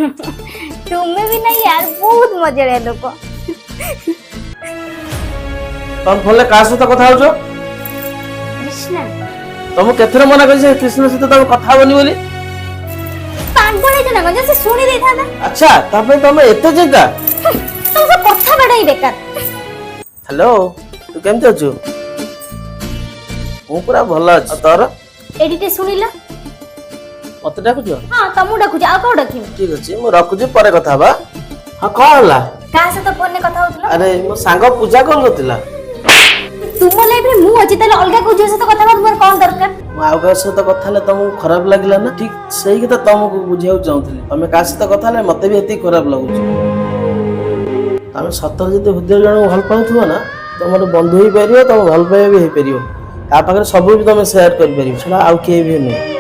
तुम्हें भी नहीं यार, बहुत मजा लोक। तुम फोन ले का सहित कथा होछो? कृष्णा तुम केथरे मना करिसे कृष्ण सहित तुम कथा होनी बोली? पागल है जना से सुनी दे था। अच्छा तबे तुम एते चिंता? तुम सब कथा बड़ाई बेकार। हेलो तू केमते अछु? मु पूरा भलो अछि। तोर एडिटे सुनिला? मते डाकुछ? हां तमु डाकुछ आ को डाकिम? ठीक अछि मु रखुछि परे कथा बा। हां का हला? का से तो फोन ने कथा होतला? अरे मो सांग पूजा कोन करतिला? तुम लाइफ रे मु अछि तले अलगा को जे से तो कथा बात मोर कोन दरकार? मु आउ का सहित कथा ले तुमको खराब लागिला ना? ठीक सही के तो तुमको बुझियाउ चाहतली। तमे का सहित कथा ले मते भी एती खराब लागुछ। तमे सतर जते हृदय जण भल पाउथबो ना तमर बंधु ही परियो तम भल पाए भी हे परियो। ता पाखरे सब भी तमे शेयर कर परियो छला आउ के भी नै।